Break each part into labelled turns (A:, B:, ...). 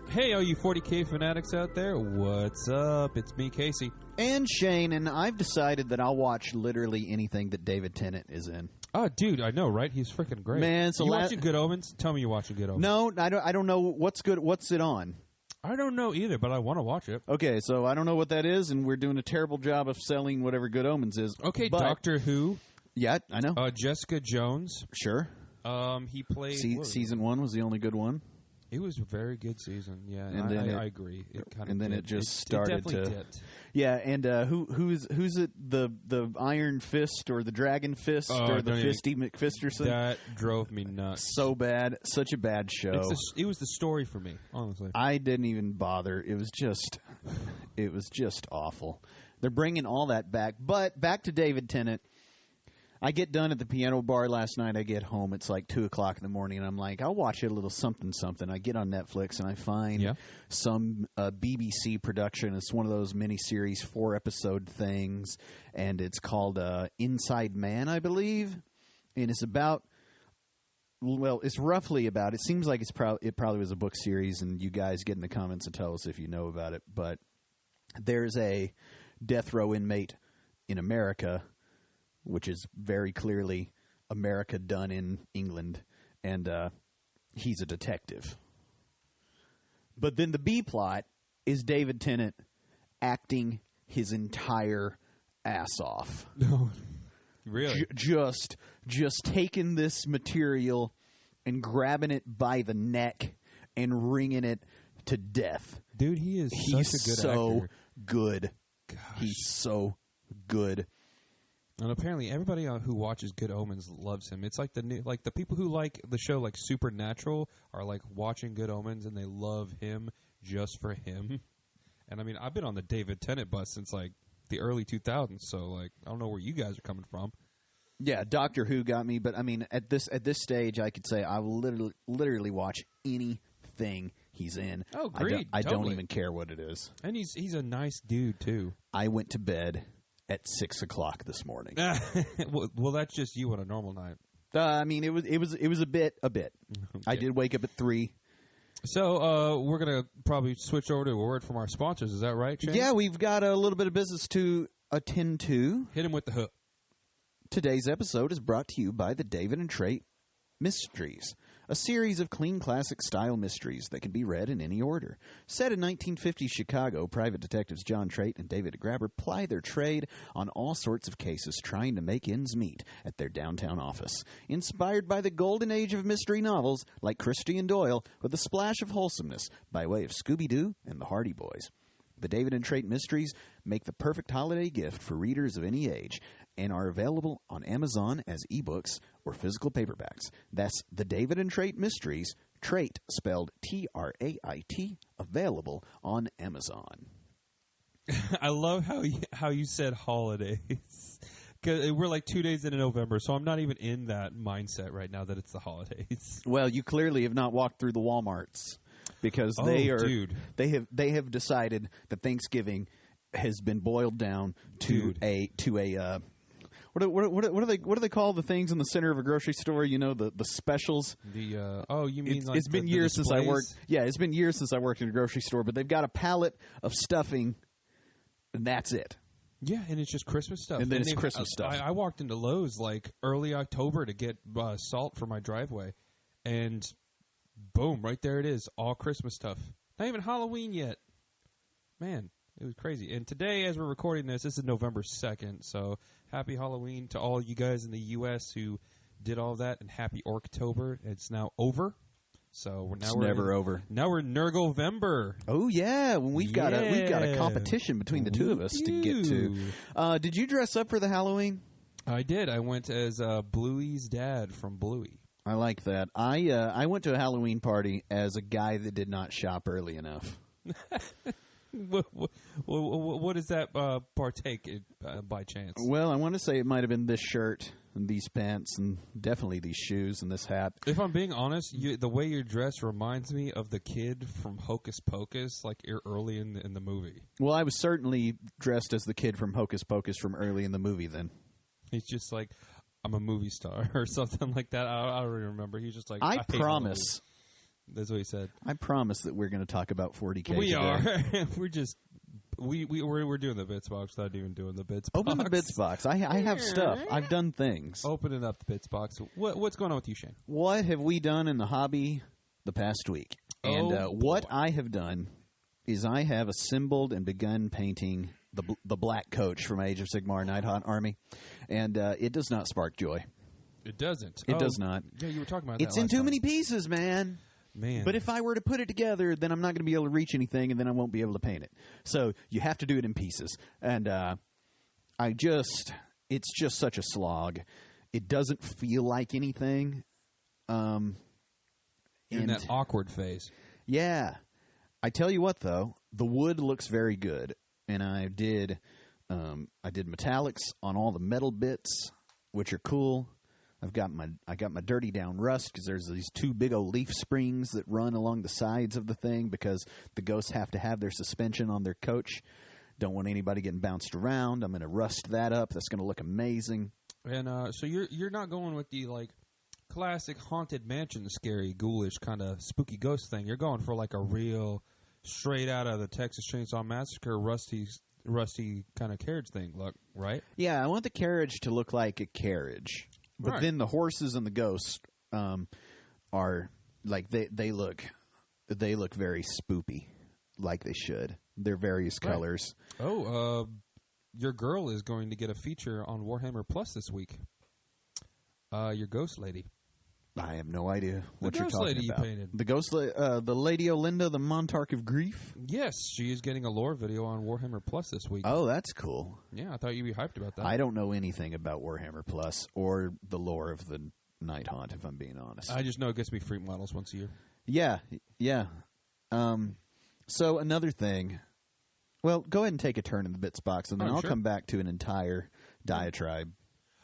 A: Hey, all you 40K fanatics out there, what's up? It's me, Casey.
B: And Shane, and I've decided that I'll watch literally anything that David Tennant is in.
A: Oh, dude, I know, right? He's freaking great.
B: Man, so
A: you watching Good Omens? Tell me you're watching Good Omens.
B: No, I don't know what's good. What's it on?
A: I don't know either, but I want to watch it.
B: Okay, so I don't know what that is, and we're doing a terrible job of selling whatever Good Omens is.
A: Okay,
B: but,
A: Doctor Who.
B: Yeah, I know.
A: Jessica Jones.
B: Sure.
A: He played...
B: season 1 was the only good one.
A: It was a very good season, yeah.
B: And then
A: I agree. It kind of
B: and then
A: did.
B: it just started
A: it definitely
B: to.
A: Dipped.
B: Yeah, and who's it? The Iron Fist or the Dragon Fist or the Fisty McFisterson?
A: That drove me nuts.
B: So bad, such a bad show.
A: It was the story for me, honestly.
B: I didn't even bother. It was just awful. They're bringing all that back, but back to David Tennant. I get done at the piano bar last night. I get home. It's like 2 o'clock in the morning, and I'm like, I'll watch a little something. I get on Netflix, and I find some BBC production. It's one of those miniseries, 4-episode things, and it's called Inside Man, I believe. And it's about, well, it's roughly about, it seems like it probably was a book series, and you guys get in the comments and tell us if you know about it. But there's a death row inmate in America, which is very clearly America done in England, and he's a detective. But then the B plot is David Tennant acting his entire ass off.
A: No, really?
B: Just taking this material and grabbing it by the neck and wringing it to death.
A: Dude, he's such a good actor.
B: Good.
A: Gosh.
B: He's so good.
A: And apparently, everybody who watches Good Omens loves him. It's like the people who like the show like Supernatural are like watching Good Omens, and they love him just for him. And I mean, I've been on the David Tennant bus since like the early 2000s, so like I don't know where you guys are coming from.
B: Yeah, Doctor Who got me, but I mean, at this stage, I could say I will literally watch anything he's in.
A: Oh, great!
B: I don't even care what it is.
A: And he's a nice dude too.
B: I went to bed at 6 o'clock this morning.
A: well, that's just you on a normal night.
B: I mean, it was a bit. Okay. I did wake up at 3.
A: So we're gonna probably switch over to a word from our sponsors. Is that right, Shane?
B: Yeah, we've got a little bit of business to attend to.
A: Hit him with the hook.
B: Today's episode is brought to you by the David and Trait Mysteries, a series of clean classic-style mysteries that can be read in any order. Set in 1950s Chicago, private detectives John Trait and David Grabber ply their trade on all sorts of cases trying to make ends meet at their downtown office. Inspired by the golden age of mystery novels like Christie and Doyle, with a splash of wholesomeness by way of Scooby-Doo and the Hardy Boys. The David and Trait Mysteries make the perfect holiday gift for readers of any age and are available on Amazon as ebooks or physical paperbacks. That's The David and Trait Mysteries, Trait spelled Trait, available on Amazon.
A: I love how you said holidays. Because we're like 2 days into November, so I'm not even in that mindset right now that it's the holidays.
B: Well, you clearly have not walked through the Walmarts. Because they have decided that Thanksgiving has been boiled down to what do they call the things in the center of a grocery store? You know, the specials.
A: You mean
B: it's been years since I worked. Yeah, it's been years since I worked in a grocery store, but they've got a pallet of stuffing, and that's it.
A: Yeah, and it's just Christmas stuff.
B: And then it's Christmas stuff.
A: I walked into Lowe's like early October to get salt for my driveway, and boom, right there it is. All Christmas stuff. Not even Halloween yet. Man, it was crazy. And today, as we're recording this is November 2nd, so happy Halloween to all you guys in the U.S. who did all that, and happy Orktober. It's now over. So
B: it's never over.
A: Now we're Nergovember.
B: Oh yeah, we've got a competition between the two of us to get to. Did you dress up for the Halloween?
A: I did. I went as Bluey's dad from Bluey.
B: I like that. I went to a Halloween party as a guy that did not shop early enough.
A: What does that partake by chance?
B: Well, I want to say it might have been this shirt and these pants and definitely these shoes and this hat.
A: If I'm being honest, the way you're dressed reminds me of the kid from Hocus Pocus, like early in the movie.
B: Well, I was certainly dressed as the kid from Hocus Pocus from early in the movie then.
A: He's just like, I'm a movie star or something like that. I don't even remember. He's just like,
B: I promise
A: That's what he said.
B: I promise that we're going to talk about 40K
A: We
B: today.
A: are. We're just we're doing the bits box, not even doing the bits box.
B: Open the bits box. I have stuff. I've done things.
A: Opening up the bits box. What's going on with you, Shane?
B: What have we done in the hobby the past week? And what I have done is I have assembled and begun painting the black coach from Age of Sigmar Nighthawk Army, and it does not spark joy.
A: It doesn't.
B: It does not.
A: Yeah, you were talking about that.
B: It's in too many pieces, man. But if I were to put it together, then I'm not going to be able to reach anything, and then I won't be able to paint it. So you have to do it in pieces. And it's just such a slog. It doesn't feel like anything.
A: In that awkward phase.
B: Yeah. I tell you what, though, the wood looks very good. And I did metallics on all the metal bits, which are cool. I got my dirty down rust because there's these two big old leaf springs that run along the sides of the thing because the ghosts have to have their suspension on their coach. Don't want anybody getting bounced around. I'm going to rust that up. That's going to look amazing.
A: And so you're not going with the like classic haunted mansion, scary, ghoulish kind of spooky ghost thing. You're going for like a real straight out of the Texas Chainsaw Massacre, rusty kind of carriage thing. Look, right?
B: Yeah, I want the carriage to look like a carriage. But then the horses and the ghosts are like they look very spoopy, like they should. They're various colors.
A: Oh, your girl is going to get a feature on Warhammer Plus this week. Your ghost lady.
B: I have no idea what you're
A: talking
B: about.
A: The ghost lady you painted.
B: The ghost, the Lady Olinda, the Monarch of Grief.
A: Yes, she is getting a lore video on Warhammer Plus this week.
B: Oh, that's cool.
A: Yeah, I thought you'd be hyped about that.
B: I don't know anything about Warhammer Plus or the lore of the Night Haunt, if I'm being honest.
A: I just know it gets me free models once a year.
B: Yeah. So another thing. Well, go ahead and take a turn in the bits box, and then I'll come back to an entire diatribe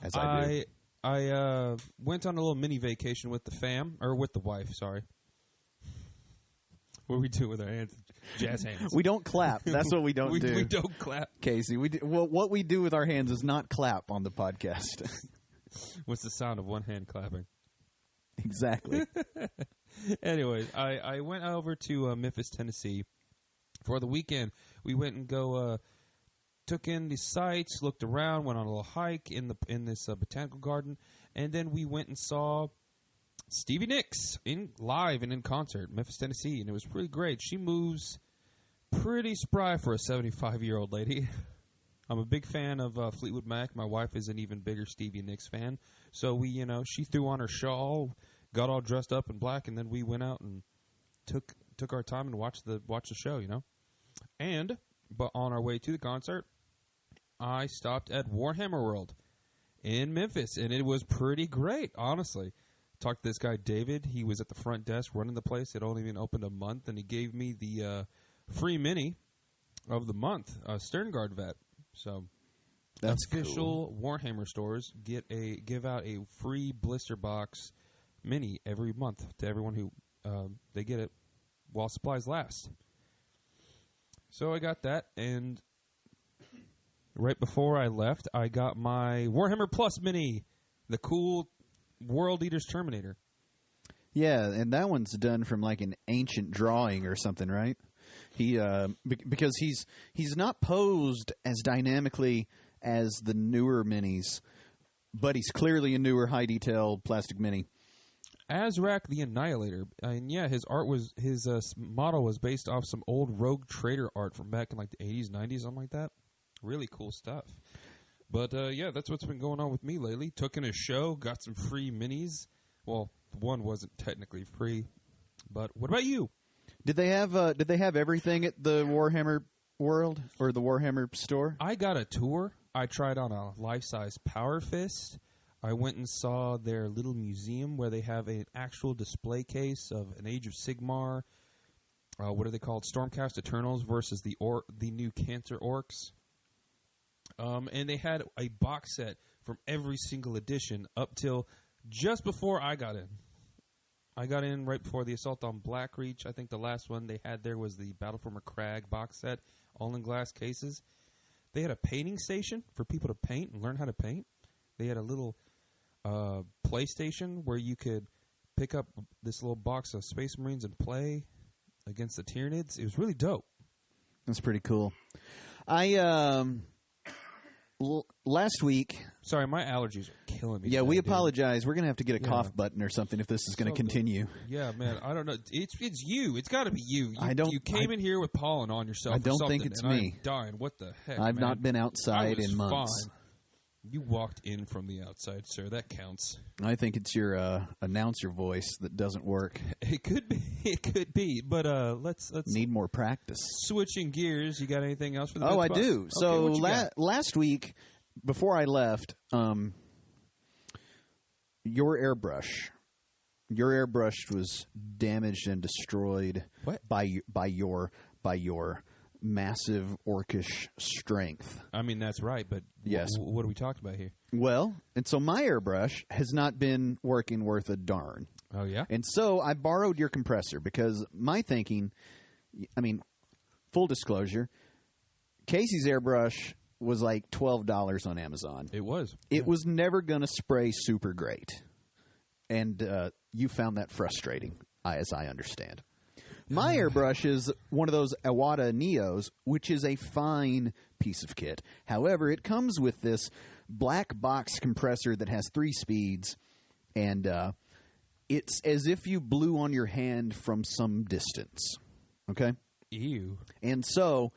B: as I do.
A: I went on a little mini vacation with the fam, or with the wife, sorry. What do we do with our hands? Jazz hands.
B: We don't clap. That's what we don't do.
A: We don't clap.
B: Casey, what we do with our hands is not clap on the podcast.
A: What's the sound of one hand clapping?
B: Exactly.
A: Anyways, I went over to Memphis, Tennessee for the weekend. We went and took in the sights, looked around, went on a little hike in this botanical garden, and then we went and saw Stevie Nicks live and in concert, Memphis, Tennessee, and it was pretty great. She moves pretty spry for a 75-year-old lady. I'm a big fan of Fleetwood Mac. My wife is an even bigger Stevie Nicks fan, so she threw on her shawl, got all dressed up in black, and then we went out and took our time and watched the show, But on our way to the concert, I stopped at Warhammer World in Memphis, and it was pretty great, honestly. Talked to this guy, David. He was at the front desk running the place. It only been opened a month, and he gave me the free mini of the month, Sterngard vet. So
B: that's
A: official cool. Warhammer stores give out a free blister box mini every month to everyone who they get it while supplies last. So I got that, and right before I left, I got my Warhammer Plus mini, the cool World Eater's Terminator.
B: Yeah, and that one's done from like an ancient drawing or something, right? He because he's not posed as dynamically as the newer minis, but he's clearly a newer high detail plastic mini.
A: Azrak the Annihilator, and yeah, his model was based off some old Rogue Trader art from back in like the 80s, 90s, something like that. Really cool stuff. But yeah, that's what's been going on with me lately. Took in a show, got some free minis. Well, one wasn't technically free, but what about you?
B: Did they have everything at the Warhammer World or the Warhammer store?
A: I got a tour. I tried on a life-size Power Fist. I went and saw their little museum where they have an actual display case of an Age of Sigmar. What are they called? Stormcast Eternals versus the new Cancer Orcs. And they had a box set from every single edition up till just before I got in. I got in right before the Assault on Blackreach. I think the last one they had there was the Battle for McCrag box set, all in glass cases. They had a painting station for people to paint and learn how to paint. They had a little PlayStation where you could pick up this little box of Space Marines and play against the Tyranids. It was really dope.
B: That's pretty cool. Last week...
A: Sorry, my allergies are killing me.
B: Yeah,
A: today,
B: we
A: dude.
B: apologize. We're going to have to get a cough button or something if this is going to continue.
A: Yeah, man, I don't know. It's you. It's got to be you. You came in here with pollen on yourself.
B: I don't think it's me.
A: I'm dying. What the heck?
B: I've not been outside in months.
A: Fine. You walked in from the outside, sir. That counts.
B: I think it's your announcer voice that doesn't work.
A: It could be. It could be. But let's
B: need more practice.
A: Switching gears. You got anything else for the?
B: Oh, I do.
A: Okay,
B: so last week, before I left, your airbrush was damaged and destroyed by your massive orcish strength.
A: I mean, that's right, but
B: yes.
A: What are we talking about here?
B: Well, and so my airbrush has not been working worth a darn.
A: Oh, yeah?
B: And so I borrowed your compressor because my thinking, I mean, full disclosure, Casey's airbrush was like $12 on Amazon.
A: It was.
B: It was never going to spray super great. And you found that frustrating, as I understand. My airbrush is one of those Iwata Neos, which is a fine piece of kit. However, it comes with this black box compressor that has 3 speeds, and it's as if you blew on your hand from some distance. Okay?
A: Ew.
B: And so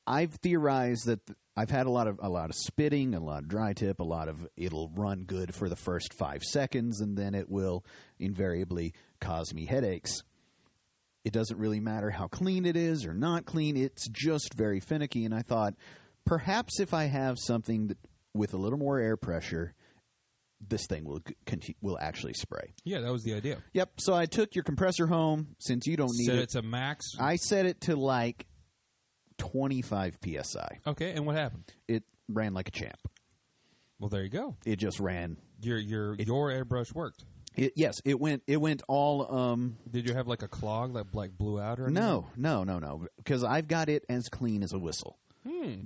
B: I've theorized that I've had a lot of spitting, a lot of dry tip, it'll run good for the first 5 seconds, and then it will invariably cause me headaches. It doesn't really matter how clean it is or not clean. It's just very finicky. And I thought, perhaps if I have something with a little more air pressure, this thing will actually spray.
A: Yeah, that was the idea.
B: Yep. So I took your compressor home. Since you don't need
A: Set
B: it.
A: it to max?
B: I set it to like 25 PSI.
A: Okay, and what happened?
B: It ran like a champ.
A: Well, there you go.
B: It just ran.
A: Your airbrush worked.
B: Yes, it went all.
A: Did you have like a clog that like blew out or anything?
B: No. Because I've got it as clean as a whistle.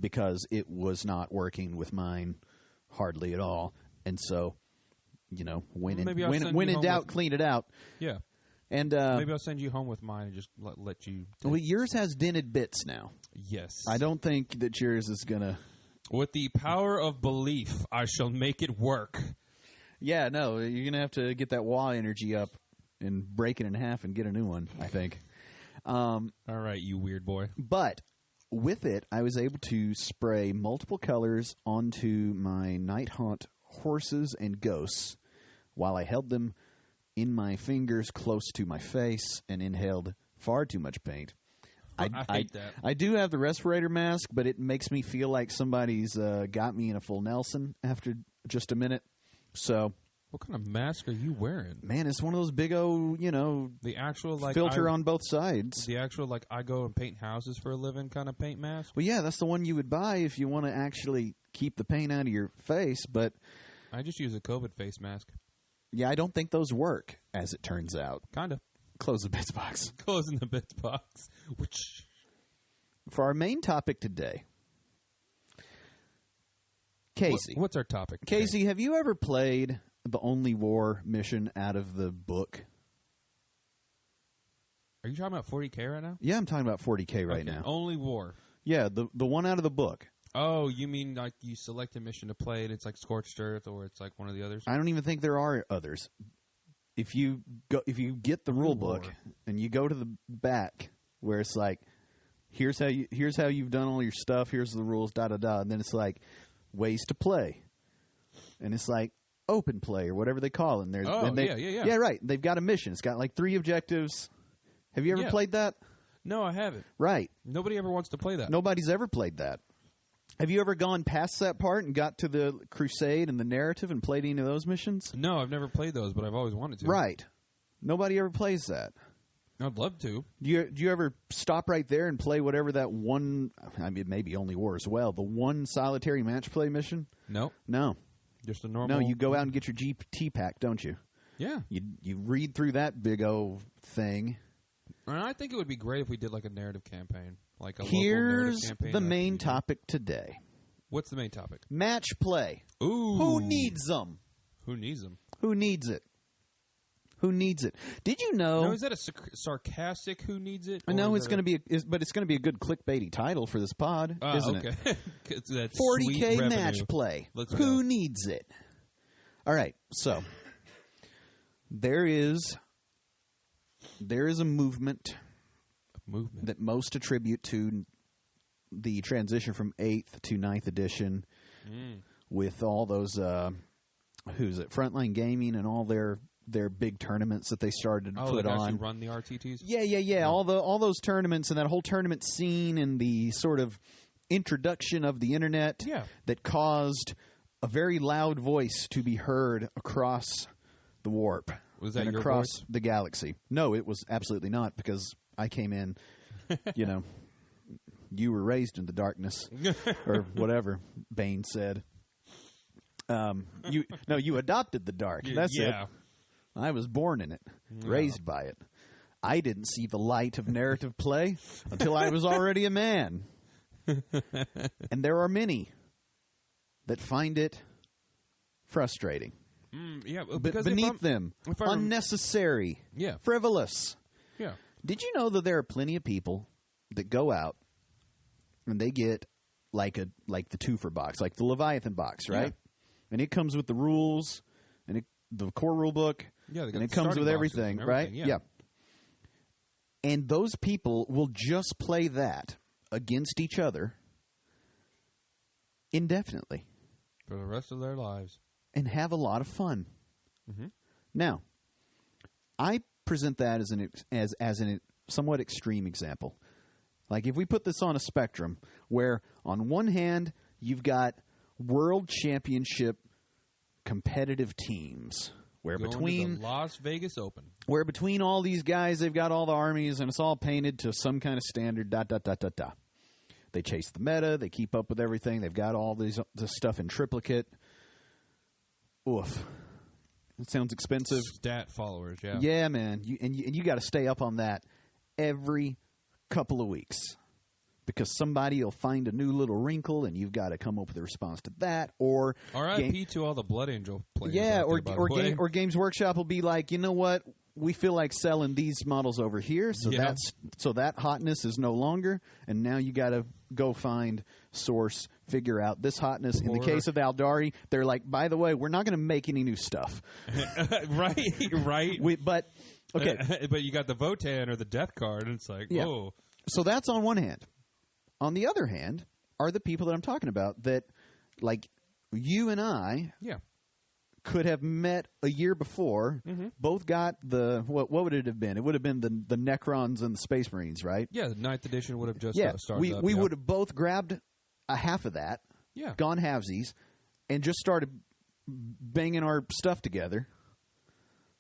B: Because it was not working with mine hardly at all, and so, when in doubt, clean it out.
A: Yeah.
B: And
A: maybe I'll send you home with mine and just let you.
B: Well, yours has dented bits now.
A: Yes.
B: I don't think that yours is gonna.
A: With the power of belief, I shall make it work.
B: Yeah, no, you're going to have to get that wah energy up and break it in half and get a new one, I think.
A: All right, you weird boy.
B: But with it, I was able to spray multiple colors onto my Night Haunt horses and ghosts while I held them in my fingers close to my face and inhaled far too much paint.
A: I hate that.
B: I do have the respirator mask, but it makes me feel like somebody's got me in a full Nelson after just a minute. So,
A: what kind of mask are you wearing?
B: Man, it's one of those big old,
A: the actual
B: filter on both sides.
A: The actual I go and paint houses for a living kind of paint mask.
B: Well, yeah, that's the one you would buy if you want to actually keep the paint out of your face. But
A: I just use a COVID face mask.
B: Yeah, I don't think those work, as it turns out.
A: Kinda.
B: Close the bits box.
A: Closing the bits box. Which
B: for our main topic today. Casey.
A: What's our topic today?
B: Casey, have you ever played the Only War mission out of the book?
A: Are you talking about 40K right now?
B: Yeah, I'm talking about 40K right now.
A: Only War.
B: Yeah, the one out of the book.
A: Oh, you mean like you select a mission to play and it's like Scorched Earth or it's like one of the others?
B: I don't even think there are others. If you get the rule book and you go to the back where it's like, here's how you've done all your stuff, here's the rules, and then it's like ways to play, and it's like open play or whatever they call it. And yeah, right. They've got a mission. It's got like 3 objectives. Have you ever played that?
A: No, I haven't.
B: Right.
A: Nobody ever wants to play that.
B: Nobody's ever played that. Have you ever gone past that part and got to the crusade and the narrative and played any of those missions?
A: No, I've never played those, but I've always wanted to.
B: Right. Nobody ever plays that.
A: I'd love to.
B: Do you ever stop right there and play whatever that one, I mean, maybe Only War as well, the one solitary match play mission?
A: No.
B: No.
A: Just a normal...
B: No, you go out and get your GT pack, don't you?
A: Yeah.
B: You read through that big old thing.
A: And I think it would be great if we did like a narrative campaign. Like a
B: Here's
A: local narrative campaign.
B: The main topic today.
A: What's the main topic?
B: Match play.
A: Ooh.
B: Who needs them?
A: Who needs them?
B: Who needs it? Who needs it? Did you know?
A: No, is that a sarcastic "who needs it"?
B: I know it's going to be, but it's going to be a good clickbaity title for this pod, isn't it? 40K match play. Who needs it? All right, so there is a movement that most attribute to the transition from 8th to 9th edition with all those Frontline Gaming and all their big tournaments that they started to put on.
A: Actually run the RTTs?
B: Yeah. All those tournaments and that whole tournament scene and the sort of introduction of the internet that caused a very loud voice to be heard across the warp.
A: Was that your
B: across
A: voice?
B: The galaxy? No, it was absolutely not, because I came in, you were raised in the darkness, or whatever Bane said. You adopted the dark. That's it. I was born in it, raised by it. I didn't see the light of narrative play until I was already a man. And there are many that find it frustrating.
A: Because
B: beneath them, unnecessary, frivolous.
A: Yeah.
B: Did you know that there are plenty of people that go out and they get like the twofer box, like the Leviathan box, right? Yeah. And it comes with the rules and the core rule book, and it comes with everything, right? Yeah. And those people will just play that against each other indefinitely
A: for the rest of their lives
B: and have a lot of fun. Mm-hmm. Now, I present that as a somewhat extreme example. Like, if we put this on a spectrum where on one hand you've got world championship competitive teams where
A: going
B: between
A: to the Las Vegas Open,
B: where between all these guys they've got all the armies and it's all painted to some kind of standard. They chase the meta. They keep up with everything. They've got all this stuff in triplicate. Oof. It sounds expensive.
A: Stat followers, yeah.
B: Yeah, man. You got to stay up on that every couple of weeks because somebody will find a new little wrinkle and you've got to come up with a response to that. Or
A: R.I.P. to all the Blood Angel players.
B: Yeah, or Games Workshop will be like, you know what? We feel like selling these models over here, so that hotness is no longer, and now you got to go find, source, figure out this hotness. In the case of Aldari, they're like, by the way, we're not going to make any new stuff.
A: right.
B: But
A: you got the Votan or the Death card, and it's like, whoa.
B: So that's on one hand. On the other hand are the people that I'm talking about that, like you and I, could have met a year before. Mm-hmm. Both got the what would it have been? It would have been the Necrons and the Space Marines, right?
A: Yeah, the 9th edition would have just started.
B: We would have both grabbed a half of that, gone halvesies, and just started banging our stuff together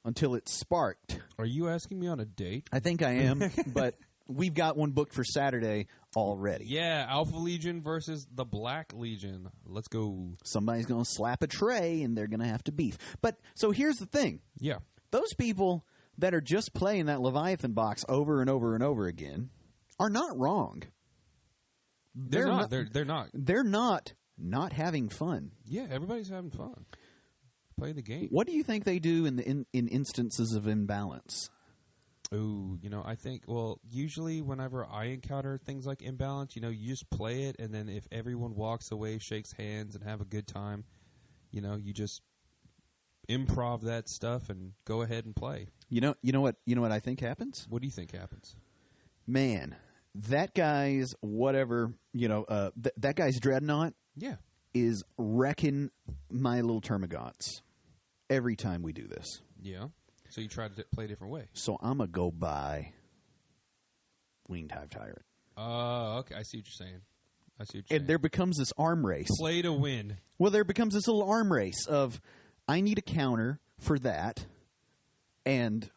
B: until it sparked.
A: Are you asking me on a date?
B: I think I am, but we've got one booked for Saturday already.
A: Yeah, Alpha Legion versus the Black Legion. Let's go.
B: Somebody's going to slap a tray, and they're going to have to beef. But, so here's the thing.
A: Yeah.
B: Those people that are just playing that Leviathan box over and over and over again are not wrong.
A: They're not.
B: They're not having fun.
A: Yeah, everybody's having fun. Play the game.
B: What do you think they do in instances of imbalance?
A: Ooh, I think, usually whenever I encounter things like imbalance, you just play it, and then if everyone walks away, shakes hands, and have a good time, you just improv that stuff and go ahead and play.
B: You know what I think happens?
A: What do you think happens?
B: Man, that guy's whatever, that guy's Dreadnought is wrecking my little Termagants every time we do this.
A: Yeah. So you try to play a different way.
B: So I'm going to go buy Winged Hive Tyrant.
A: Okay. I see what you're saying.
B: And there becomes this arm race.
A: Play to win.
B: Well, there becomes this little arm race of, I need a counter for that. And,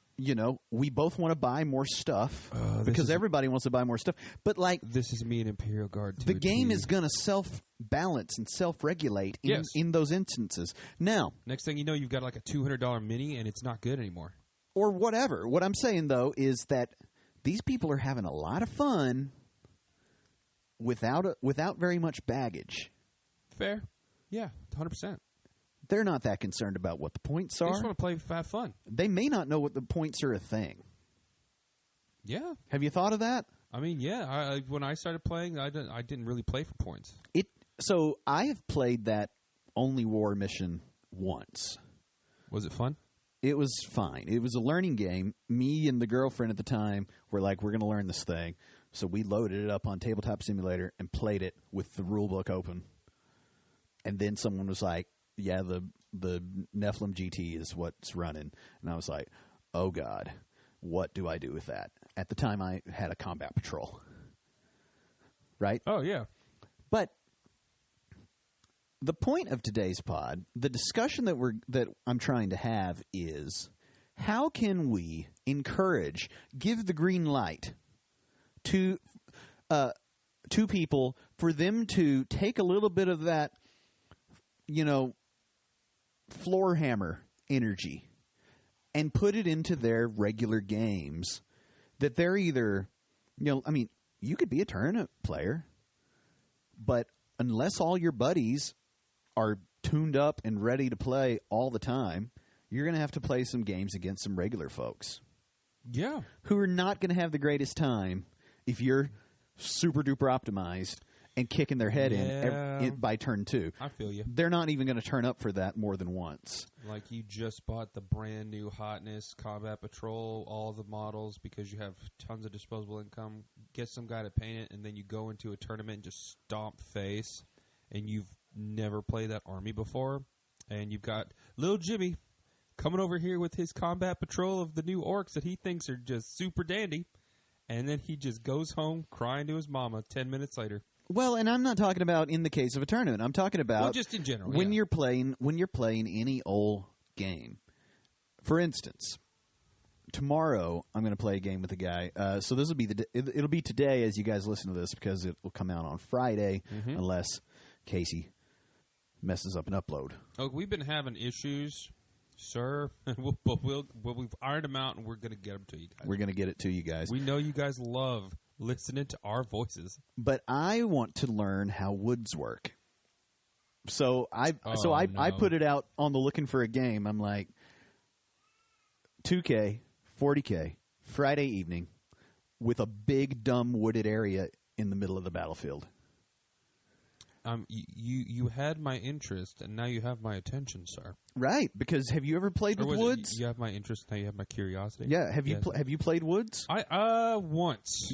B: we both want to buy more stuff because everybody wants to buy more stuff. But,
A: this is me and Imperial Guard.
B: The game is going to self-balance and self-regulate in those instances. Now,
A: next thing you know, you've got like a $200 mini and it's not good anymore.
B: Or whatever. What I'm saying, though, is that these people are having a lot of fun without very much baggage.
A: Fair. Yeah, 100%.
B: they're not that concerned about what the points
A: They
B: are.
A: just want to play have fun.
B: They may not know what the points are a thing.
A: Yeah.
B: Have you thought of that?
A: I mean, yeah. When I started playing, I didn't really play for points.
B: So I have played that Only War mission once.
A: Was it fun?
B: It was fine. It was a learning game. Me and the girlfriend at the time were like, we're going to learn this thing. So we loaded it up on Tabletop Simulator and played it with the rule book open. And then someone was like, yeah, the Nephilim GT is what's running. And I was like, oh, God, what do I do with that? At the time, I had a combat patrol. Right?
A: Oh, yeah.
B: But the point of today's pod, the discussion that I'm trying to have is, how can we encourage, give the green light to people for them to take a little bit of that, floor hammer energy and put it into their regular games that they're either, you could be a tournament player, but unless all your buddies are tuned up and ready to play all the time, you're going to have to play some games against some regular folks.
A: Yeah.
B: Who are not going to have the greatest time if you're super duper optimized and kicking their head in by turn 2.
A: I feel you.
B: They're not even going to turn up for that more than once.
A: Like you just bought the brand new Hotness Combat Patrol, all the models, because you have tons of disposable income. Get some guy to paint it, and then you go into a tournament and just stomp face, and you've never played that army before, and you've got little Jimmy coming over here with his Combat Patrol of the new orcs that he thinks are just super dandy, and then he just goes home crying to his mama 10 minutes later.
B: Well, and I'm not talking about in the case of a tournament. I'm talking about
A: just in general.
B: When you're playing any old game. For instance, tomorrow I'm going to play a game with a guy. So this will be it'll be today as you guys listen to this, because it will come out on Friday unless Casey messes up an upload.
A: Oh, we've been having issues, sir. We've ironed them out, and we're going to get them to you guys.
B: We're going to get it to you guys.
A: We know you guys love listening to our voices.
B: But I want to learn how woods work. So I put it out on the looking for a game. I'm like, 2K, 40K, Friday evening, with a big dumb wooded area in the middle of the battlefield.
A: You had my interest, and now you have my attention, sir.
B: Right, because have you ever played with woods?
A: You have my interest, now you have my curiosity.
B: Yeah, have you played woods?
A: I once,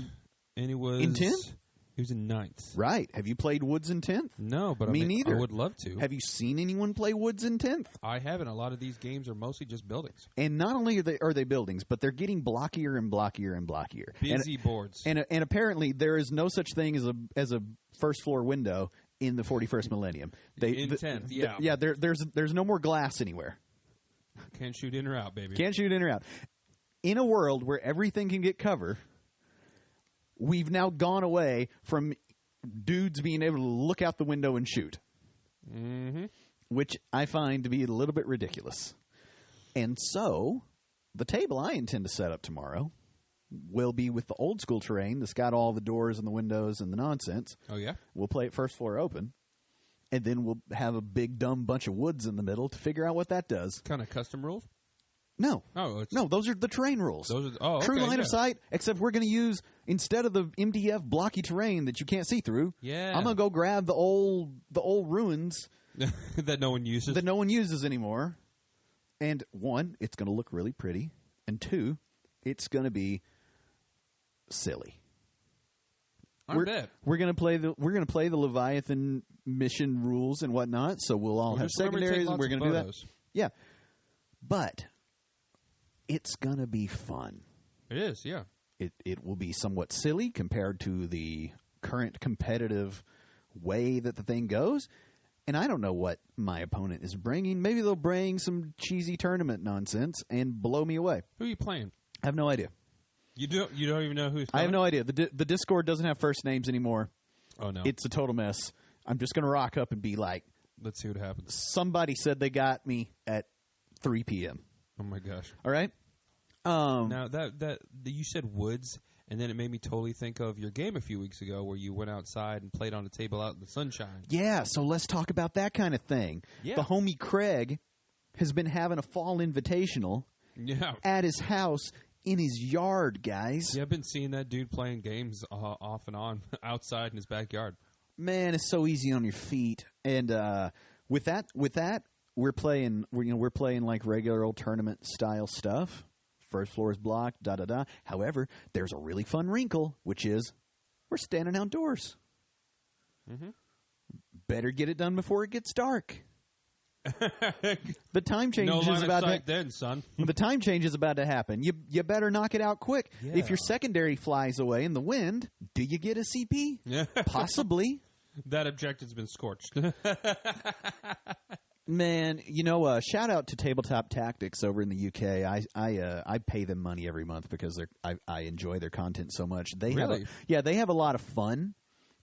A: and it was
B: in 10th.
A: He was in 9th.
B: Right. Have you played woods in 10th?
A: No, but
B: Me neither.
A: I would love to.
B: Have you seen anyone play woods in 10th?
A: I haven't. A lot of these games are mostly just buildings.
B: And not only are they buildings, but they're getting blockier and blockier and blockier.
A: Busy boards.
B: And apparently there is no such thing as a first floor window in the 41st millennium.
A: In 10th, yeah.
B: Yeah, there's no more glass anywhere.
A: Can't shoot in or out, baby.
B: Can't shoot in or out. In a world where everything can get cover, we've now gone away from dudes being able to look out the window and shoot.
A: Mm-hmm.
B: Which I find to be a little bit ridiculous. And so, the table I intend to set up tomorrow will be with the old school terrain that's got all the doors and the windows and the nonsense.
A: Oh, yeah?
B: We'll play it first floor open. And then we'll have a big, dumb bunch of woods in the middle to figure out what that does.
A: Kind of custom rules?
B: No.
A: Oh,
B: no, those are the terrain rules. True line of sight, except we're going to use, instead of the MDF blocky terrain that you can't see through, I'm going to go grab the old ruins
A: that no one uses.
B: That no one uses anymore. And one, it's going to look really pretty. And two, it's going to be silly.
A: I bet.
B: We're going to play the Leviathan mission rules and whatnot, so we'll all have secondaries and we're going to do that. Yeah. But it's going to be fun.
A: It is, yeah.
B: It will be somewhat silly compared to the current competitive way that the thing goes. And I don't know what my opponent is bringing. Maybe they'll bring some cheesy tournament nonsense and blow me away.
A: Who are you playing?
B: I have no idea.
A: You don't even know who's
B: coming? I have no idea. The Discord doesn't have first names anymore.
A: Oh, no.
B: It's a total mess. I'm just going to rock up and be like,
A: let's see what happens.
B: Somebody said they got me at 3 p.m.
A: Oh, my gosh.
B: All right?
A: Now, that you said woods, And then it made me totally think of your game a few weeks ago where you went outside and played on a table out in the sunshine.
B: Yeah, so let's talk about that kind of thing.
A: Yeah.
B: The homie Craig has been having a fall invitational at his house in his yard, guys.
A: Yeah, I've been seeing that dude playing games off and on outside in his backyard.
B: Man, it's so easy on your feet. And with that, we're playing like regular old tournament style stuff. First floor is blocked, da-da-da. However, there's a really fun wrinkle, which is we're standing outdoors.
A: Mm-hmm.
B: Better get it done before it gets dark. The time change
A: no
B: is
A: line
B: about
A: of sight then, son.
B: The time change is about to happen. You better knock it out quick.
A: Yeah.
B: If your secondary flies away in the wind, do you get a CP? Possibly.
A: That objective's been scorched.
B: Man, shout out to Tabletop Tactics over in the UK. I pay them money every month because I enjoy their content so much. They have a lot of fun.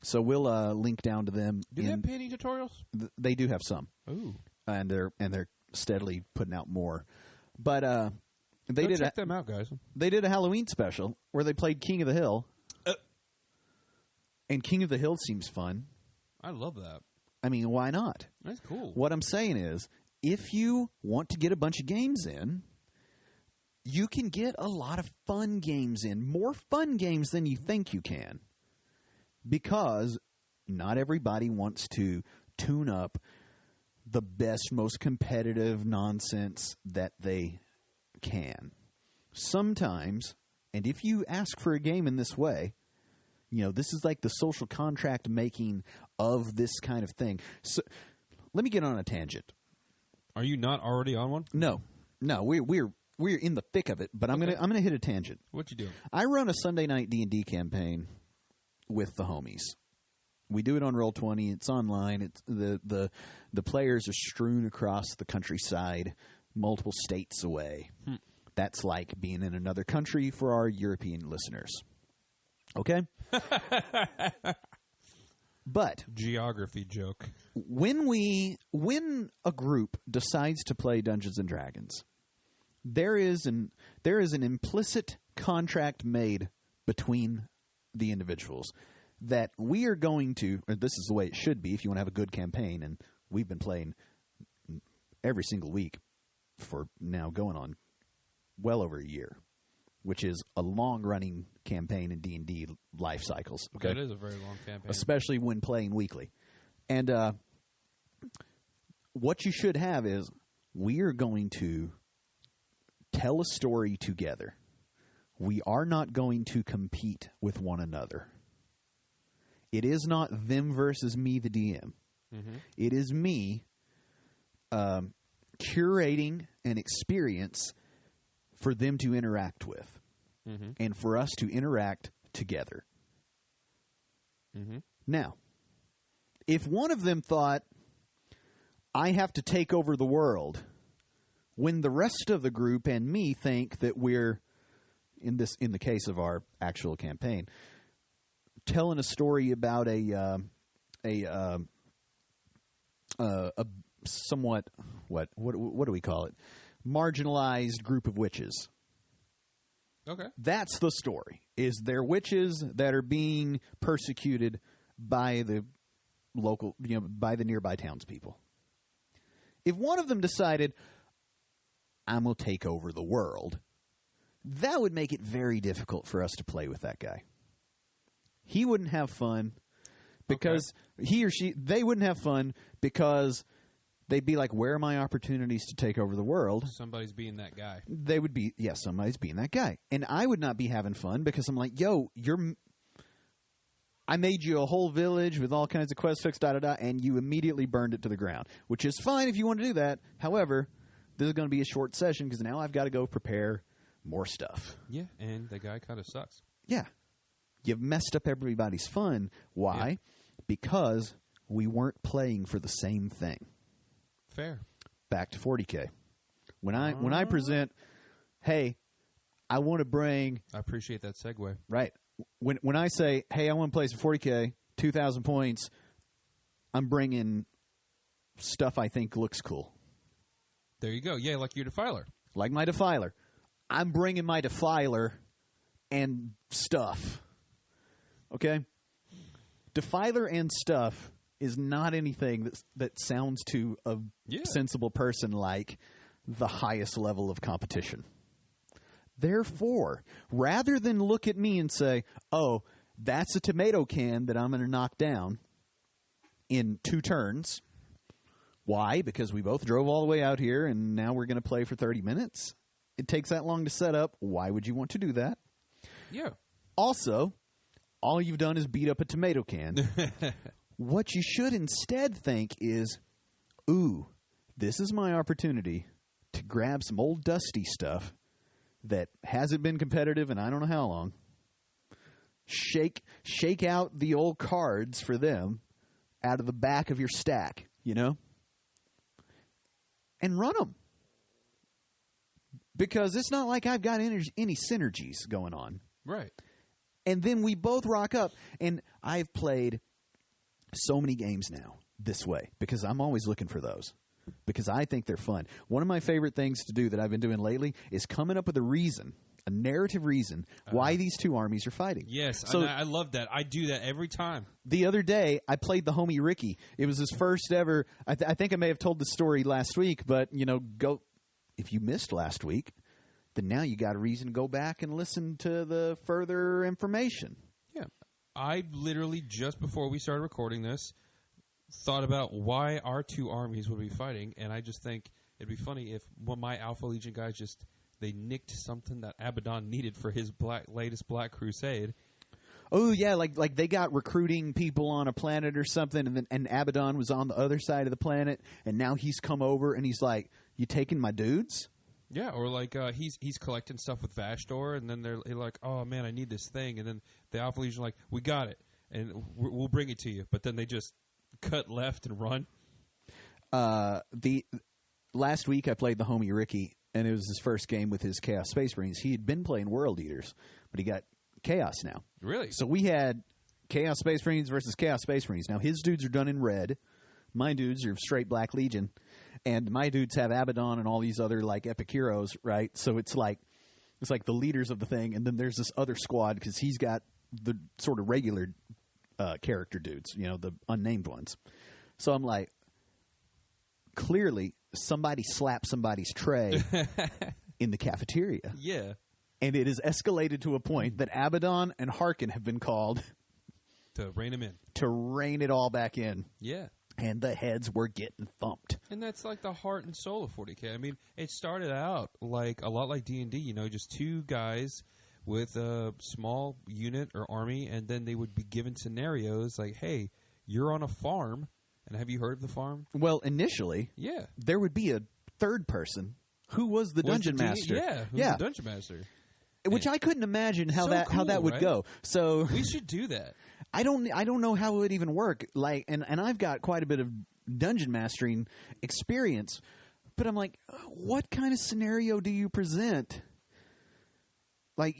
B: So we'll link down to them.
A: Do they have painting tutorials?
B: They do have some.
A: Ooh,
B: and they're steadily putting out more. But
A: check them out, guys.
B: They did a Halloween special where they played King of the Hill, and King of the Hill seems fun.
A: I love that.
B: I mean, why not?
A: That's cool.
B: What I'm saying is, if you want to get a bunch of games in, you can get a lot of fun games in. More fun games than you think you can. Because not everybody wants to tune up the best, most competitive nonsense that they can. Sometimes, and if you ask for a game in this way, this is like the social contract making of this kind of thing. So, let me get on a tangent.
A: Are you not already on one?
B: No, we're in the thick of it. But I'm gonna hit a tangent.
A: What you doing?
B: I run a Sunday night D&D campaign with the homies. We do it on Roll20. It's online. It's the players are strewn across the countryside, multiple states away. That's like being in another country for our European listeners. Okay? But
A: geography joke.
B: When a group decides to play Dungeons and Dragons, there is an implicit contract made between the individuals that we are going to, or this is the way it should be if you want to have a good campaign, and we've been playing every single week for now going on well over a year, which is a long-running campaign in D&D life cycles. Okay?
A: That is a very long campaign.
B: Especially when playing weekly. And what you should have is we are going to tell a story together. We are not going to compete with one another. It is not them versus me, the DM. Mm-hmm. It is me curating an experience for them to interact with, and for us to interact together. Mm-hmm. Now, if one of them thought, I have to take over the world, when the rest of the group and me think that we're, in the case of our actual campaign, telling a story about a somewhat, what do we call it? Marginalized group of witches.
A: Okay.
B: That's the story. Is there witches that are being persecuted by the local, by the nearby townspeople? If one of them decided, I'm going to take over the world, that would make it very difficult for us to play with that guy. He wouldn't have fun because they wouldn't have fun because they'd be like, where are my opportunities to take over the world?
A: Somebody's being that guy.
B: They would be, somebody's being that guy. And I would not be having fun because I'm like, I made you a whole village with all kinds of quest hooks, and you immediately burned it to the ground, which is fine if you want to do that. However, this is going to be a short session because now I've got to go prepare more stuff.
A: Yeah, and the guy kind of sucks.
B: Yeah. You've messed up everybody's fun. Why? Yeah. Because we weren't playing for the same thing.
A: Fair.
B: Back to 40K. When I present, hey, I want to bring...
A: I appreciate that segue.
B: Right. When I say, hey, I want to play some 40K, 2,000 points, I'm bringing stuff I think looks cool.
A: There you go. Yeah, like your Defiler.
B: Like my Defiler. I'm bringing my Defiler and stuff. Okay? Defiler and stuff is not anything that sounds to a sensible person like the highest level of competition. Therefore, rather than look at me and say, oh, that's a tomato can that I'm going to knock down in 2 turns. Why? Because we both drove all the way out here and now we're going to play for 30 minutes. It takes that long to set up. Why would you want to do that?
A: Yeah.
B: Also, all you've done is beat up a tomato can. What you should instead think is, ooh, this is my opportunity to grab some old dusty stuff that hasn't been competitive in I don't know how long. Shake out the old cards for them out of the back of your stack, you know? And run them. Because it's not like I've got any synergies going on.
A: Right.
B: And then we both rock up. And I've played so many games now this way because I'm always looking for those. Because I think they're fun. One of my favorite things to do that I've been doing lately is coming up with a narrative reason why these 2 armies are fighting.
A: Yes, so, I love that. I do that every time.
B: The other day, I played the homie Ricky. It was his first ever. I think I may have told the story last week, but go. If you missed last week, then now you got a reason to go back and listen to the further information.
A: Yeah, I literally just before we started recording this thought about why our 2 armies would be fighting, and I just think it'd be funny if one of my Alpha Legion guys they nicked something that Abaddon needed for his latest Black Crusade.
B: Oh yeah, like they got recruiting people on a planet or something, and Abaddon was on the other side of the planet, and now he's come over and he's like, "You taking my dudes?"
A: Yeah, or like he's collecting stuff with Vashdor, and then they're like, "Oh man, I need this thing," and then the Alpha Legion are like, "We got it, and we'll bring it to you," but then they just cut left and run.
B: The last week I played the homie Ricky, and it was his first game with his Chaos Space Marines. He had been playing World Eaters, but he got Chaos now.
A: Really?
B: So we had Chaos Space Marines versus Chaos Space Marines. Now his dudes are done in red. My dudes are straight Black Legion. And my dudes have Abaddon and all these other like epic heroes, right? So it's like the leaders of the thing, and then there's this other squad because he's got the sort of regular character dudes, the unnamed ones. So I'm like, clearly somebody slapped somebody's tray in the cafeteria.
A: Yeah.
B: And it has escalated to a point that Abaddon and Harkin have been called
A: to rein him in.
B: To rein it all back in.
A: Yeah.
B: And the heads were getting thumped.
A: And that's like the heart and soul of 40K. I mean, it started out like a lot like D&D, just 2 guys with a small unit or army, and then they would be given scenarios like, hey, you're on a farm, and have you heard of the farm?
B: Well, initially, there would be a third person who was the dungeon master.
A: The dungeon master.
B: Which I couldn't imagine how that would go. So
A: we should do that.
B: I don't know how it would even work. Like, and I've got quite a bit of dungeon mastering experience, but I'm like, what kind of scenario do you present? Like,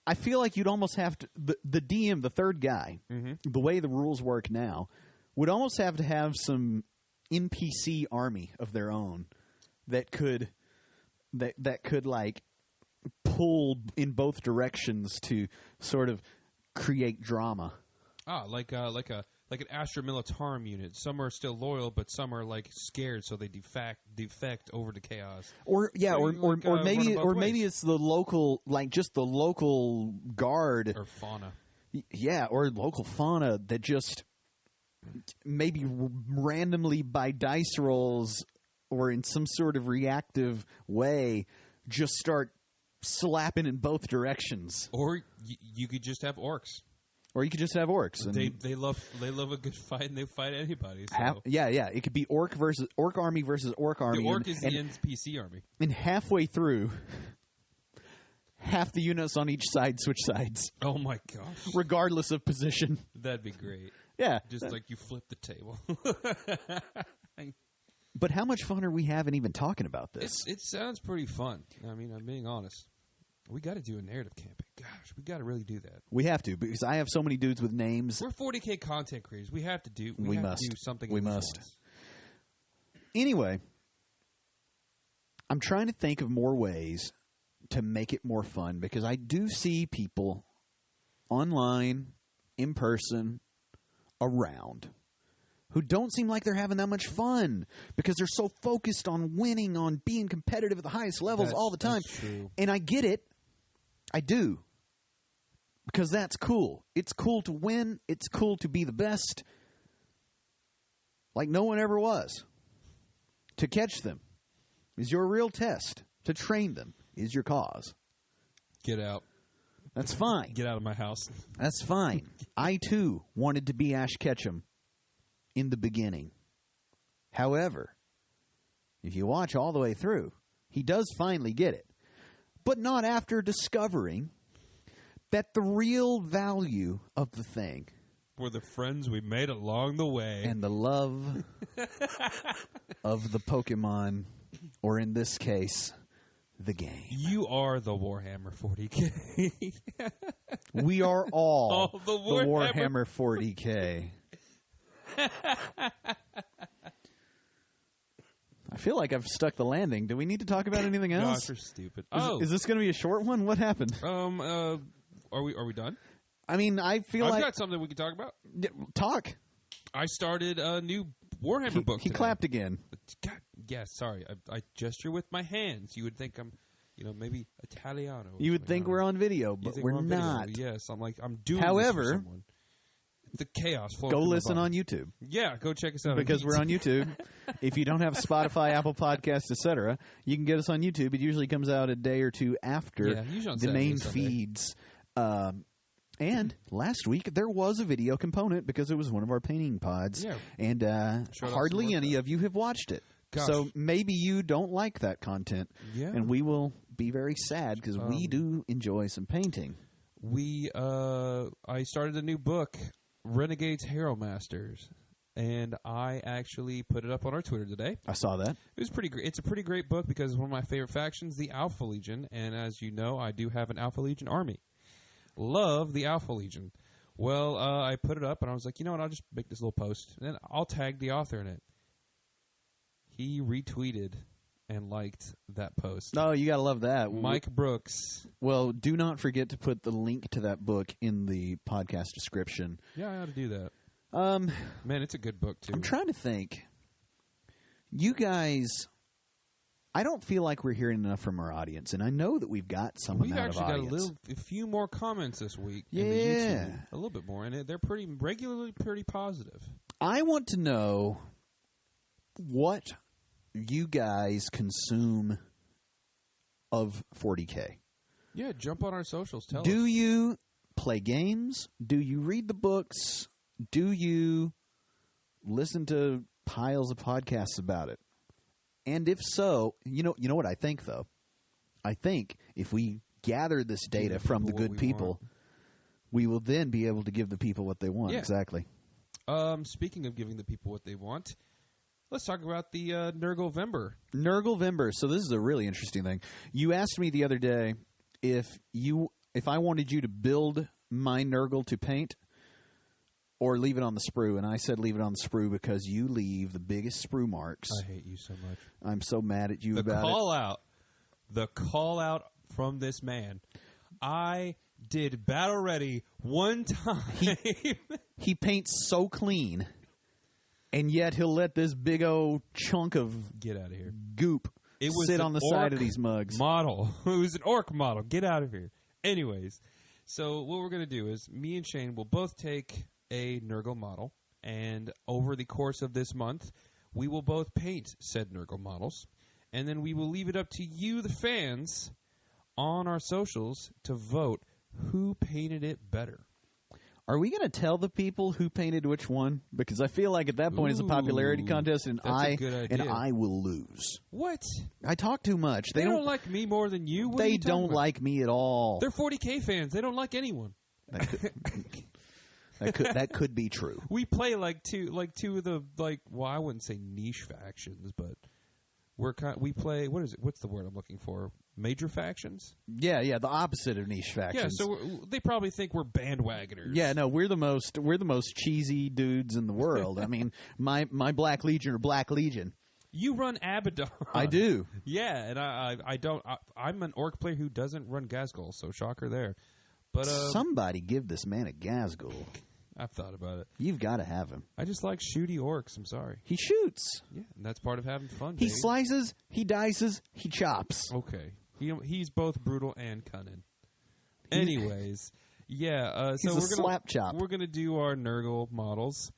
B: I feel like you'd almost have to the DM, the third guy, the way the rules work now, would almost have to have some NPC army of their own that could like pull in both directions to sort of create drama.
A: Like an Astra Militarum unit. Some are still loyal, but some are like scared, so they defect over to chaos.
B: Or maybe it's the local, like just the local guard
A: or fauna.
B: Yeah, or local fauna that just maybe randomly by dice rolls or in some sort of reactive way just start slapping in both directions.
A: Or you could just have orcs.
B: Or you could just have orcs. And
A: they love a good fight, and they fight anybody. So.
B: It could be orc army versus orc army.
A: The orc is the NPC army.
B: And halfway through, half the units on each side switch sides.
A: Oh my gosh!
B: Regardless of position.
A: That'd be great.
B: Yeah,
A: just like you flip the table.
B: But how much fun are we having even talking about this?
A: It sounds pretty fun. I mean, I'm being honest. We got to do a narrative campaign. Gosh, we got to really do that.
B: We have to, because I have so many dudes with names.
A: We're 40K content creators. We have to do. We have to do something.
B: We must. Anyway, I'm trying to think of more ways to make it more fun, because I do see people online, in person, around, who don't seem like they're having that much fun because they're so focused on winning, on being competitive at the highest levels all the time.
A: That's true.
B: And I get it. I do. Because that's cool. It's cool to win. It's cool to be the best. Like no one ever was. To catch them is your real test. To train them is your cause.
A: Get out.
B: That's fine.
A: Get out of my house.
B: That's fine. I, too, wanted to be Ash Ketchum in the beginning. However, if you watch all the way through, he does finally get it. But not after discovering that the real value of the thing
A: were the friends we made along the way.
B: and the love of the Pokemon, or in this case, the game.
A: You are the Warhammer 40K.
B: We are all
A: the
B: the Warhammer 40K. I feel like I've stuck the landing. Do we need to talk about anything else?
A: Gosh, you're stupid.
B: Is this going to be a short one? What happened?
A: Are we done?
B: I mean, I feel
A: I've got something we can talk about.
B: Talk.
A: I started a new Warhammer book
B: He
A: today.
B: clapped again.
A: God, yes, sorry. I gesture with my hands. You would think I'm, maybe Italiano.
B: You would think we're on video, but we're
A: on
B: not.
A: Video. Yes, I'm like, I'm doing
B: However,
A: this for someone. The chaos flowing
B: go
A: through my
B: listen
A: body.
B: on YouTube.
A: Yeah, go check us out.
B: Because we're on YouTube. If you don't have Spotify, Apple Podcasts, etc., you can get us on YouTube. It usually comes out a day or two after
A: usually on
B: the
A: Saturday,
B: main
A: Sunday.
B: feeds. And last week, there was a video component because it was one of our painting pods.
A: Yeah.
B: And
A: Showed off
B: hardly
A: some
B: any
A: work.
B: of you have watched it.
A: Gosh.
B: So maybe you don't like that content.
A: Yeah.
B: And we will be very sad because we do enjoy some painting.
A: I started a new book, Renegades Hero Masters, and I actually put it up on our Twitter today.
B: I saw that.
A: It was pretty great. It's a pretty great book because it's one of my favorite factions, the Alpha Legion, and as you know, I do have an Alpha Legion army. Love the Alpha Legion. Well, I put it up, and I was like, you know what, I'll just make this little post, and then I'll tag the author in it. He retweeted and liked that post.
B: Oh, you got to love that.
A: Mike Brooks.
B: Well, do not forget to put the link to that book in the podcast description.
A: Yeah, I ought to do that. Man, it's a good book, too.
B: I'm trying to think. You guys, I don't feel like we're hearing enough from our audience, and I know that we've got some
A: We've
B: amount of
A: actually
B: audience.
A: got a few more comments this week.
B: Yeah.
A: In the YouTube, a little bit more, and they're pretty positive.
B: I want to know what you guys consume of 40K.
A: Yeah, jump on our socials. Tell us.
B: Do you play games? Do you read the books? Do you listen to piles of podcasts about it? And if so, you know what I think, though? I think if we gather this data from the good people, we will then be able to give the people what they want.
A: Yeah.
B: Exactly.
A: Speaking of giving the people what they want, let's talk about the Nurgle-vember.
B: Nurgle-vember. So this is a really interesting thing. You asked me the other day if I wanted you to build my Nurgle to paint or leave it on the sprue, and I said leave it on the sprue because you leave the biggest sprue marks.
A: I hate you so much.
B: I'm so mad at you about
A: The call out from this man. I did Battle Ready one time.
B: He paints so clean, and yet he'll let this big old chunk of
A: Get out of here.
B: goop sit on the side of these mugs.
A: Model. It was an orc model. Get out of here. Anyways, so what we're going to do is me and Shane will both take a Nurgle model, and over the course of this month, we will both paint said Nurgle models, and then we will leave it up to you, the fans, on our socials to vote who painted it better.
B: Are we going to tell the people who painted which one? Because I feel like at that point it's a popularity contest, and
A: that's a good idea.
B: I will lose.
A: What?
B: I talk too much.
A: They don't like me more than you? What are
B: They
A: you talking
B: don't
A: about?
B: like me at all.
A: They're 40K fans. They don't like anyone.
B: That could be true.
A: We play like two of the well, I wouldn't say niche factions, but we play what is it? What's the word I'm looking for? Major factions?
B: Yeah, the opposite of niche
A: Yeah,
B: factions.
A: so they probably think we're bandwagoners.
B: Yeah, no, we're the most cheesy dudes in the world. I mean, my Black Legion or Black Legion.
A: You run Abaddon.
B: I do.
A: Yeah, and I don't. I'm an orc player who doesn't run Ghazghkull, so shocker there. But
B: somebody give this man a Ghazghkull.
A: I've thought about it.
B: You've got to have him.
A: I just like shooty orcs. I'm sorry.
B: He shoots.
A: Yeah, and that's part of having fun.
B: He
A: Dave.
B: slices. He dices. He chops.
A: Okay, he's both brutal and cunning. Anyways, yeah. So
B: He's a slap chop.
A: We're gonna do our Nurgle models,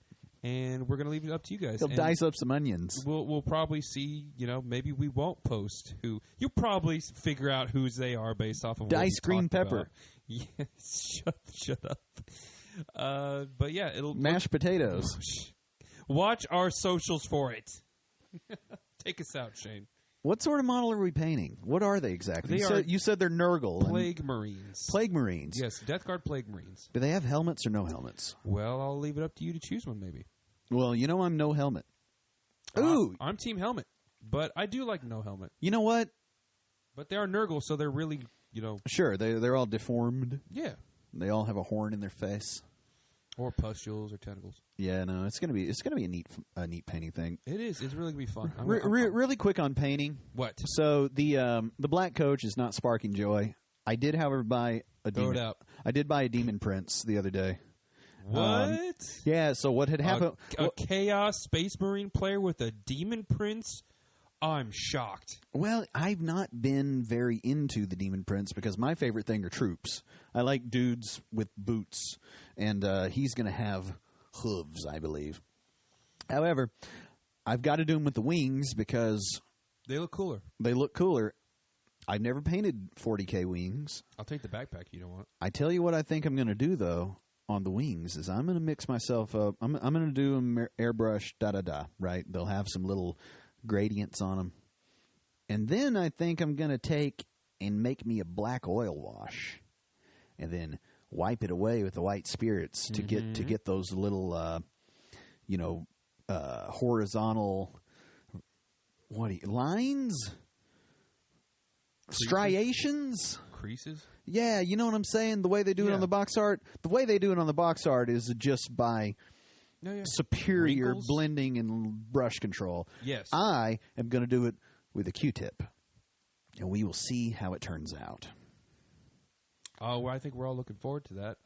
A: and we're gonna leave it up to you guys.
B: He'll
A: and
B: dice up some onions.
A: We'll probably see. Maybe we won't post who. You'll probably figure out whose they are based off of
B: Dice
A: what we
B: green
A: talked
B: pepper.
A: about. Yeah, shut up. But yeah, it'll
B: Mashed potatoes.
A: Watch our socials for it. Take us out, Shane.
B: What sort of model are we painting? What are they exactly? You said they're Nurgle.
A: Plague Marines.
B: Plague Marines.
A: Yes, Death Guard Plague Marines.
B: Do they have helmets or no helmets?
A: Well, I'll leave it up to you to choose one, maybe.
B: Well, I'm no helmet. Ooh.
A: I'm Team Helmet, but I do like no helmet.
B: You know what?
A: But they are Nurgle, so they're really,
B: Sure, they're all deformed.
A: Yeah.
B: They all have a horn in their face.
A: Or pustules or tentacles. Yeah,
B: no, it's gonna be a neat painting thing.
A: It is. It's really gonna be fun.
B: Really quick on painting.
A: What?
B: So the black coach is not sparking joy. I did, however, buy a demon. I did buy a demon prince the other day.
A: What?
B: Yeah. So what had happened?
A: A Chaos Space Marine player with a demon prince. I'm shocked.
B: Well, I've not been very into the Demon Prince because my favorite thing are troops. I like dudes with boots, and he's going to have hooves, I believe. However, I've got to do them with the wings because
A: they look cooler.
B: I've never painted 40K wings.
A: I'll take the backpack you don't want.
B: I tell you what I think I'm going to do, though, on the wings is I'm going to mix myself up. I'm going to do them airbrush, right? They'll have some little gradients on them. And then I think I'm going to take and make me a black oil wash and then wipe it away with the white spirits to get those little horizontal lines, striations,
A: creases.
B: Yeah, you know what I'm saying? The way they do it on the box art. The way they do it on the box art is just by superior
A: wrinkles,
B: blending and brush control.
A: Yes.
B: I am going to do it with a Q-tip, and we will see how it turns out.
A: Oh, well, I think we're all looking forward to that.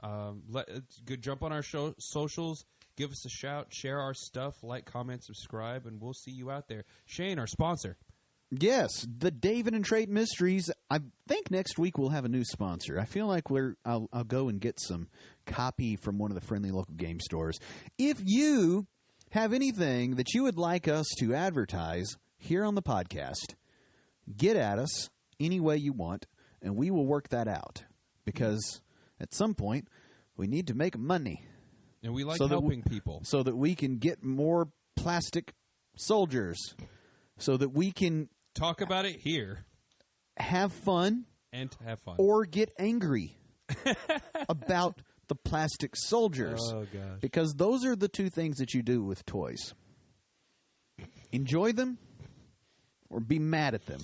A: Jump on our socials, give us a shout, share our stuff, like, comment, subscribe, and we'll see you out there. Shane, our sponsor.
B: Yes, the David and Trade Mysteries. I think next week we'll have a new sponsor. I feel like I'll go and get some copy from one of the friendly local game stores. If you have anything that you would like us to advertise here on the podcast, get at us any way you want, and we will work that out. Because at some point, we need to make money.
A: And we like helping people.
B: So that we can get more plastic soldiers. So that we can
A: talk about it here.
B: Have fun.
A: And have fun.
B: Or get angry about the plastic soldiers.
A: Oh, gosh.
B: Because those are the two things that you do with toys. Enjoy them or be mad at them.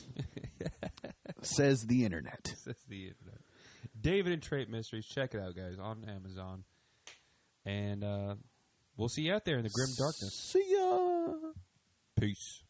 B: Says the internet.
A: Says the internet. David and Trade Mysteries. Check it out, guys, on Amazon. And we'll see you out there in the grim darkness.
B: See ya.
A: Peace.